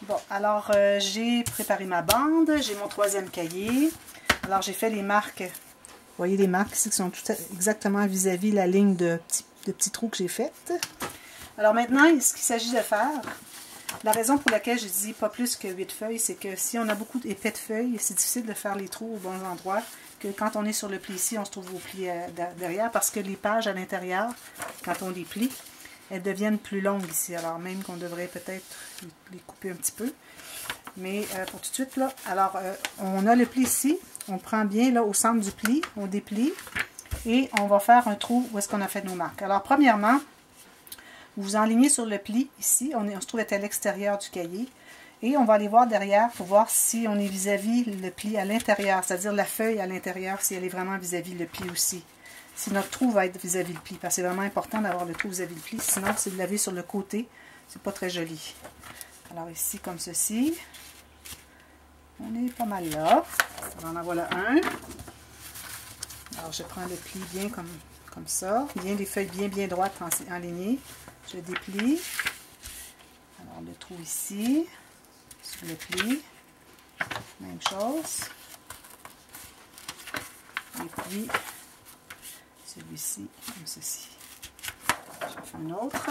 Bon, alors j'ai préparé ma bande, j'ai mon troisième cahier. Alors j'ai fait les marques, vous voyez les marques ici qui sont tout exactement vis-à-vis la ligne de petits trous que j'ai faite. Alors maintenant, ce qu'il s'agit de faire, la raison pour laquelle je dis pas plus que 8 feuilles, c'est que si on a beaucoup d'épais de feuilles, c'est difficile de faire les trous aux bons endroits, que quand on est sur le pli ici, on se trouve au pli derrière, parce que les pages à l'intérieur, quand on les plie, elles deviennent plus longues ici. Alors même qu'on devrait peut-être les couper un petit peu. Mais pour tout de suite, là, alors on a le pli ici, on prend bien là au centre du pli, on déplie, et on va faire un trou où est-ce qu'on a fait nos marques. Alors premièrement, vous vous enlignez sur le pli ici, on se trouve être à l'extérieur du cahier, et on va aller voir derrière pour voir si on est vis-à-vis le pli à l'intérieur, c'est-à-dire la feuille à l'intérieur, si elle est vraiment vis-à-vis le pli aussi. Si notre trou va être vis-à-vis le pli, parce que c'est vraiment important d'avoir le trou vis-à-vis le pli, sinon si vous l'avez sur le côté, c'est pas très joli. Alors ici, comme ceci, on est pas mal là. Alors en voilà un. Alors je prends le pli bien comme ça, bien les feuilles bien droites enlignées. Je déplie. Alors le trou ici, sur le pli, même chose. Et puis celui-ci, comme ceci. Je vais faire un autre.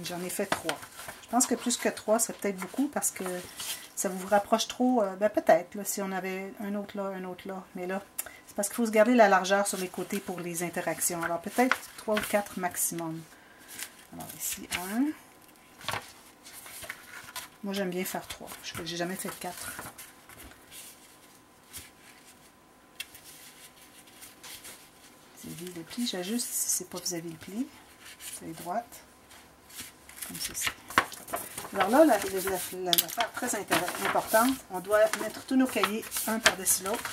J'en ai fait 3. Je pense que plus que 3, c'est peut-être beaucoup parce que ça vous rapproche trop. Ben peut-être, si on avait un autre là. Mais là, c'est parce qu'il faut se garder la largeur sur les côtés pour les interactions. Alors peut-être 3 ou 4 maximum. Alors ici, 1. Moi, j'aime bien faire 3. Je n'ai jamais fait 4. Vis-à-vis le pli, j'ajuste si c'est pas vis-à-vis le pli. C'est droite. Comme ceci. Alors là, l'affaire très importante, on doit mettre tous nos cahiers un par-dessus l'autre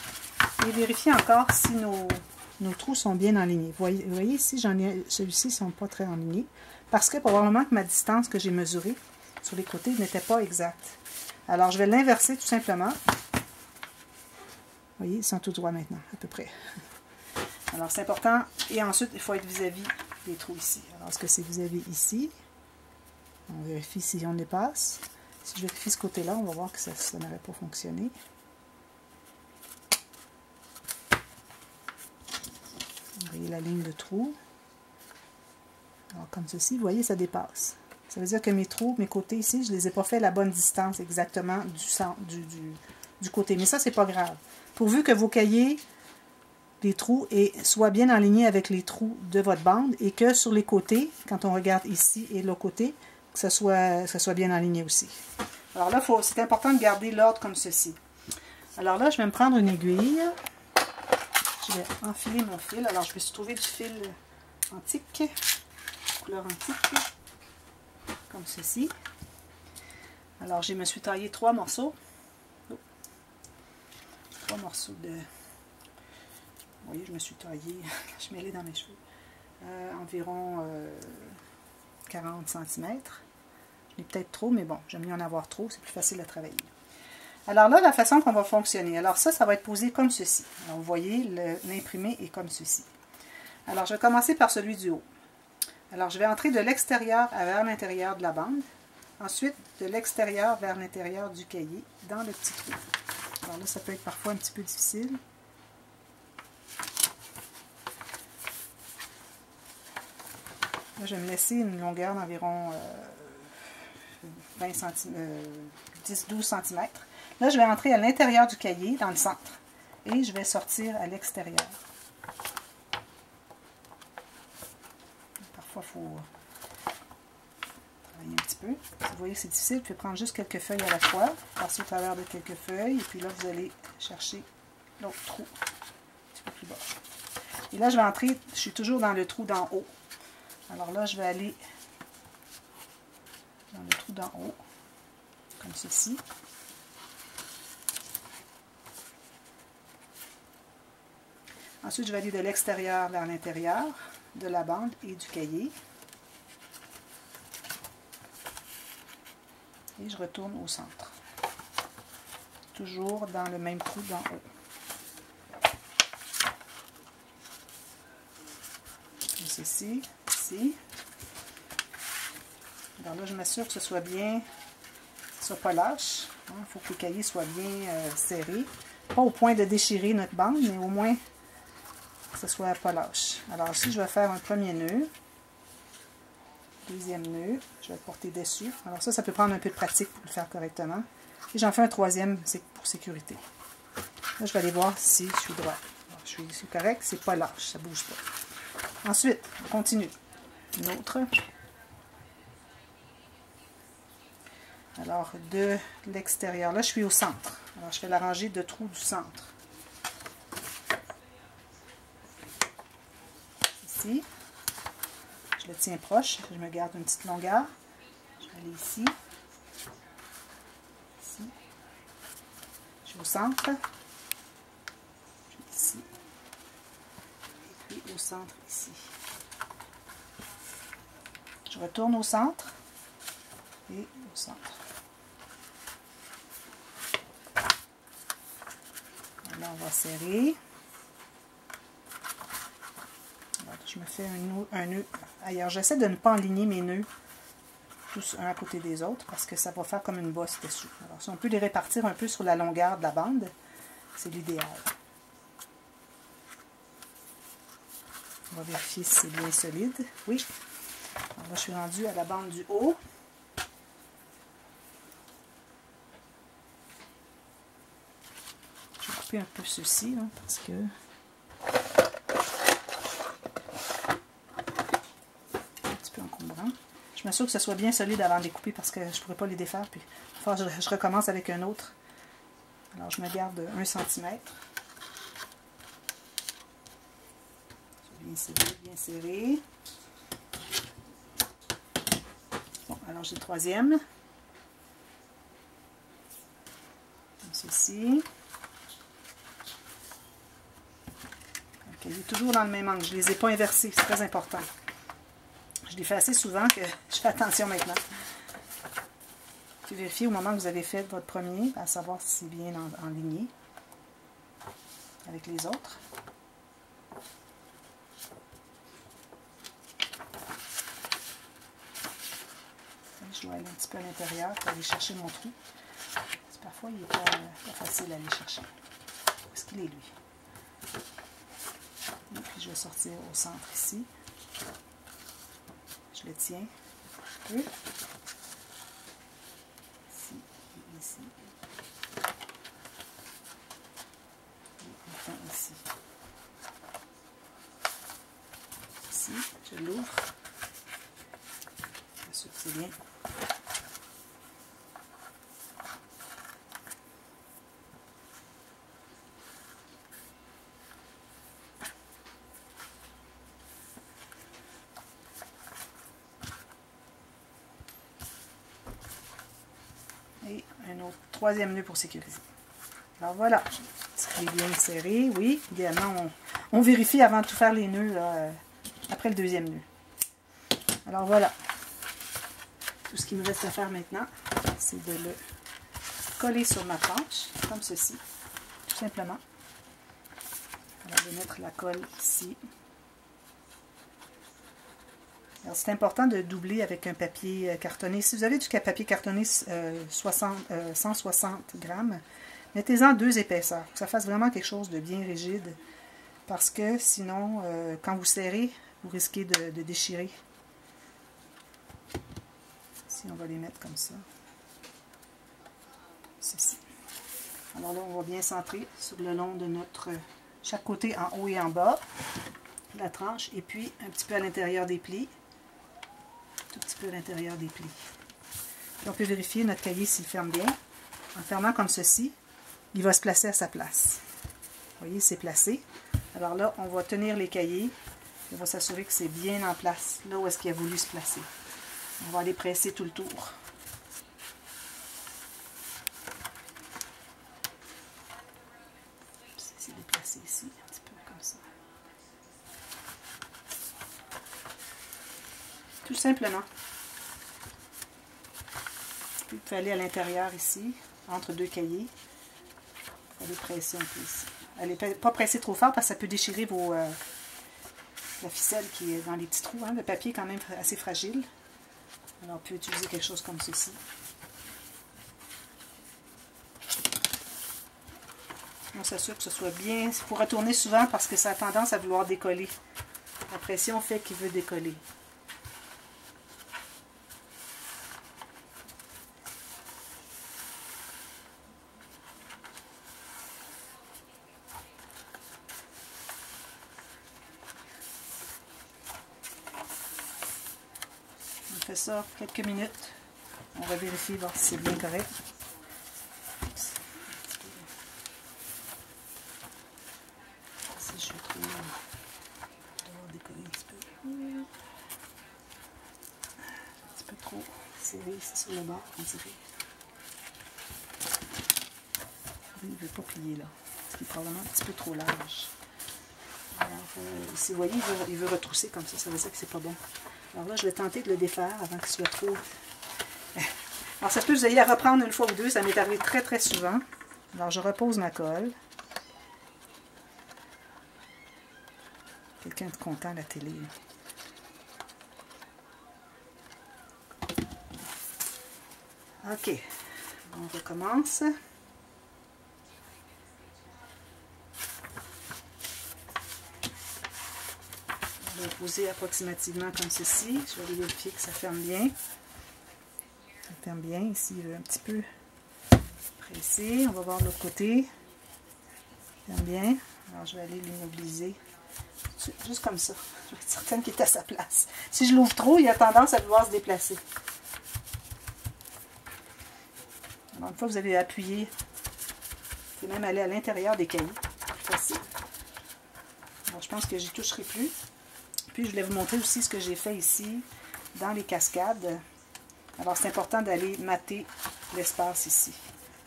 et vérifier encore si nos trous sont bien enlignés. Vous voyez ici, celui-ci ne sont pas très enlignés parce que probablement que ma distance que j'ai mesurée sur les côtés n'était pas exacte. Alors, je vais l'inverser tout simplement. Vous voyez, ils sont tout droits maintenant, à peu près. Alors, c'est important. Et ensuite, il faut être vis-à-vis des trous ici. Alors, est-ce que c'est vis-à-vis ici? On vérifie si on dépasse. Si je vérifie ce côté-là, on va voir que ça n'aurait pas fonctionné. Vous voyez la ligne de trou. Alors, comme ceci, vous voyez, ça dépasse. Ça veut dire que mes trous, mes côtés ici, je ne les ai pas fait à la bonne distance exactement du côté. Mais ça, c'est pas grave. Pourvu que vos cahiers, les trous, soient bien alignés avec les trous de votre bande et que sur les côtés, quand on regarde ici et l'autre côté, que ça soit bien aligné aussi. Alors là, c'est important de garder l'ordre comme ceci. Alors là, je vais me prendre une aiguille. Je vais enfiler mon fil. Alors, je vais trouver du fil antique, couleur antique, comme ceci. Alors, je me suis taillé 3 morceaux. 3 morceaux de... Vous voyez, je me suis taillé, je mêlais dans mes cheveux, environ 40 cm. Je n'ai peut-être trop, mais bon, j'aime mieux en avoir trop, c'est plus facile à travailler. Alors là, la façon qu'on va fonctionner, alors ça va être posé comme ceci. Alors vous voyez, l'imprimé est comme ceci. Alors je vais commencer par celui du haut. Alors je vais entrer de l'extérieur vers l'intérieur de la bande, ensuite de l'extérieur vers l'intérieur du cahier, dans le petit trou. Alors là, ça peut être parfois un petit peu difficile. Là, je vais me laisser une longueur d'environ 10-12 cm. Là, je vais entrer à l'intérieur du cahier, dans le centre, et je vais sortir à l'extérieur. Parfois, il faut travailler un petit peu. Si vous voyez que c'est difficile, vous pouvez prendre juste quelques feuilles à la fois, passer au travers de quelques feuilles, et puis là, vous allez chercher l'autre trou, un petit peu plus bas. Et là, je vais entrer, je suis toujours dans le trou d'en haut. Alors là, je vais aller dans le trou d'en haut, comme ceci. Ensuite, je vais aller de l'extérieur vers l'intérieur de la bande et du cahier. Et je retourne au centre. Toujours dans le même trou d'en haut. Comme ceci, ici. Alors là, je m'assure que ce soit bien soit pas lâche. Il faut que les cahiers soient bien serrés. Pas au point de déchirer notre bande, mais au moins que ce soit pas lâche. Alors ici, je vais faire un premier nœud. Deuxième nœud. Je vais le porter dessus. Alors ça peut prendre un peu de pratique pour le faire correctement. Et j'en fais un troisième pour sécurité. Là, je vais aller voir si je suis droit. Je suis correct, c'est pas lâche, ça bouge pas. Ensuite, on continue. Une autre. Alors, de l'extérieur, là, je suis au centre. Alors, je fais la rangée de trous du centre. Ici. Je le tiens proche, je me garde une petite longueur. Je vais aller ici. Ici. Je suis au centre. Je suis ici. Et puis au centre ici. Je retourne au centre. Et au centre. Là, on va serrer. Alors, je me fais un nœud ailleurs. J'essaie de ne pas aligner mes nœuds tous un à côté des autres parce que ça va faire comme une bosse dessus. Alors, si on peut les répartir un peu sur la longueur de la bande, c'est l'idéal. On va vérifier si c'est bien solide. Oui. Alors là, je suis rendue à la bande du haut. Je vais couper un peu ceci là, parce que un petit peu encombrant. Je m'assure que ce soit bien solide avant de les couper parce que je ne pourrais pas les défaire. Puis je recommence avec un autre. Alors je me garde 1 cm. Bien serré, bien serré. Bon, alors j'ai le troisième. Comme ceci. Il est toujours dans le même angle. Je ne les ai pas inversés, c'est très important. Je les fais assez souvent que je fais attention maintenant. Puis vérifiez au moment que vous avez fait votre premier, à savoir si c'est bien enligné avec les autres. Je dois aller un petit peu à l'intérieur pour aller chercher mon trou. Parfois, il n'est pas facile à aller chercher. Où est-ce qu'il est, lui? Et puis, je vais sortir au centre ici. Je le tiens un peu. Ici et ici. Et enfin ici. Ici, je l'ouvre. Je suis sûr que c'est bien. Et un autre troisième nœud pour sécuriser. Alors voilà, c'est bien serré, oui. Idéalement, on vérifie avant de tout faire les nœuds là, après le deuxième nœud. Alors voilà, tout ce qu'il me reste à faire maintenant, c'est de le coller sur ma planche, comme ceci, tout simplement. Alors, je vais mettre la colle ici. Alors, c'est important de doubler avec un papier cartonné. Si vous avez du papier cartonné 160 grammes, mettez-en 2 épaisseurs, pour que ça fasse vraiment quelque chose de bien rigide, parce que sinon, quand vous serrez, vous risquez de déchirer. Ici, on va les mettre comme ça. Ceci. Alors là, on va bien centrer sur le long de chaque côté en haut et en bas, la tranche, et puis un petit peu à l'intérieur des plis. Tout petit peu à l'intérieur des plis. Puis on peut vérifier notre cahier s'il ferme bien. En fermant comme ceci, il va se placer à sa place. Vous voyez, c'est placé. Alors là, on va tenir les cahiers. On va s'assurer que c'est bien en place, là où est-ce qu'il a voulu se placer. On va aller presser tout le tour. C'est déplacé ici, un petit peu comme ça. Tout simplement. Puis vous pouvez aller à l'intérieur ici, entre 2 cahiers. Vous allez presser un peu ici. Allez pas presser trop fort parce que ça peut déchirer la ficelle qui est dans les petits trous. Hein. Le papier est quand même assez fragile. Alors on peut utiliser quelque chose comme ceci. On s'assure que ce soit bien. Il faut retourner souvent parce que ça a tendance à vouloir décoller. La pression fait qu'il veut décoller. On fait ça quelques minutes. On va vérifier voir si c'est bien correct. Si je trouve, je dois décoller un petit peu. Un petit peu trop serré ici sur le bord, on dirait. Il ne veut pas plier là. Ce qui est probablement un petit peu trop large. Alors, ici, vous voyez, il veut retrousser comme ça veut dire que c'est pas bon. Alors là, je vais tenter de le défaire avant qu'il soit trop... Alors, ça se peut que vous ayez à reprendre une fois ou deux. Ça m'est arrivé très, très souvent. Alors, je repose ma colle. Quelqu'un de content à la télé. OK. On recommence. On va poser approximativement comme ceci. Je vais aller vérifier que ça ferme bien. Ça ferme bien. Ici, un petit peu pressé. On va voir de l'autre côté. Ça ferme bien. Alors, je vais aller l'immobiliser. Juste comme ça. Je vais être certaine qu'il est à sa place. Si je l'ouvre trop, il a tendance à vouloir se déplacer. Alors, une fois que vous avez appuyé, vous pouvez même aller à l'intérieur des cailloux. Facile. Alors, je pense que j'y toucherai plus. Puis, je voulais vous montrer aussi ce que j'ai fait ici dans les cascades. Alors, c'est important d'aller mater l'espace ici.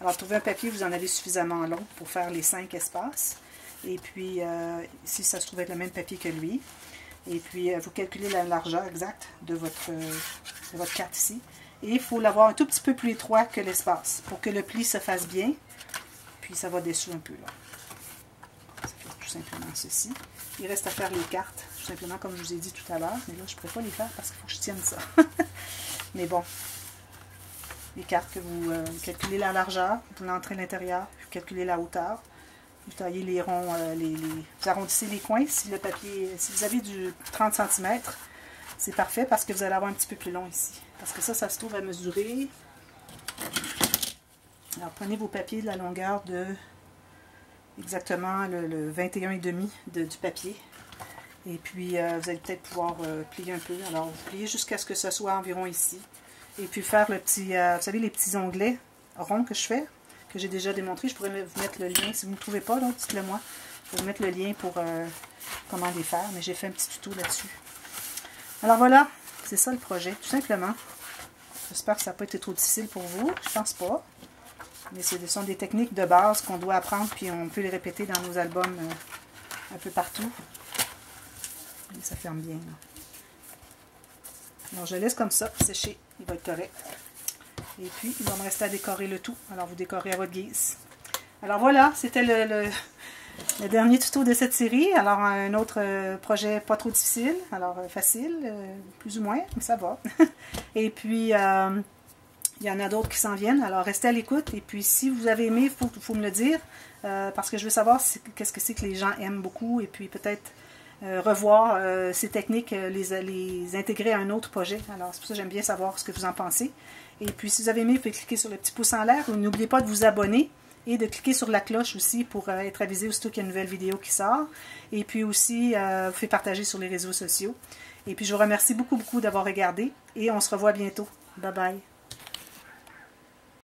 Alors, trouvez un papier, vous en avez suffisamment long pour faire les 5 espaces. Et puis, ici, ça se trouve être le même papier que lui. Et puis, vous calculez la largeur exacte de votre carte ici. Et il faut l'avoir un tout petit peu plus étroit que l'espace pour que le pli se fasse bien. Puis, ça va dessous un peu là. Ça fait tout simplement ceci. Il reste à faire les cartes, tout simplement comme je vous ai dit tout à l'heure. Mais là, je ne pourrais pas les faire parce qu'il faut que je tienne ça. Mais bon, les cartes que vous calculez la largeur, vous l'entrez à l'intérieur, vous calculez la hauteur. Vous taillez les ronds, vous arrondissez les coins. Si le papier, si vous avez du 30 cm, c'est parfait parce que vous allez avoir un petit peu plus long ici. Parce que ça se trouve à mesurer. Alors, prenez vos papiers de la longueur de exactement le 21,5 du papier. Et puis, vous allez peut-être pouvoir plier un peu. Alors, vous pliez jusqu'à ce que ce soit environ ici. Et puis, faire le petit, vous savez, les petits onglets ronds que je fais, que j'ai déjà démontré. Je pourrais vous mettre le lien. Si vous ne trouvez pas, dites-le moi. Je vais vous mettre le lien pour comment les faire. Mais j'ai fait un petit tuto là-dessus. Alors voilà, c'est ça le projet, tout simplement. J'espère que ça n'a pas été trop difficile pour vous. Je pense pas. Mais ce sont des techniques de base qu'on doit apprendre. Puis on peut les répéter dans nos albums un peu partout. Et ça ferme bien. Là. Alors je laisse comme ça sécher. Il va être correct. Et puis, il va me rester à décorer le tout. Alors, vous décorez à votre guise. Alors, voilà, c'était le dernier tuto de cette série. Alors, un autre projet pas trop difficile. Alors, facile, plus ou moins, mais ça va. Et puis, il y en a d'autres qui s'en viennent. Alors, restez à l'écoute. Et puis, si vous avez aimé, il faut me le dire. Parce que je veux savoir qu'est-ce que c'est que les gens aiment beaucoup. Et puis, peut-être revoir ces techniques, les intégrer à un autre projet. Alors, c'est pour ça que j'aime bien savoir ce que vous en pensez. Et puis, si vous avez aimé, vous pouvez cliquer sur le petit pouce en l'air. N'oubliez pas de vous abonner et de cliquer sur la cloche aussi pour être avisé aussitôt qu'il y a une nouvelle vidéo qui sort. Et puis aussi, vous faites partager sur les réseaux sociaux. Et puis, je vous remercie beaucoup, beaucoup d'avoir regardé et on se revoit bientôt. Bye bye!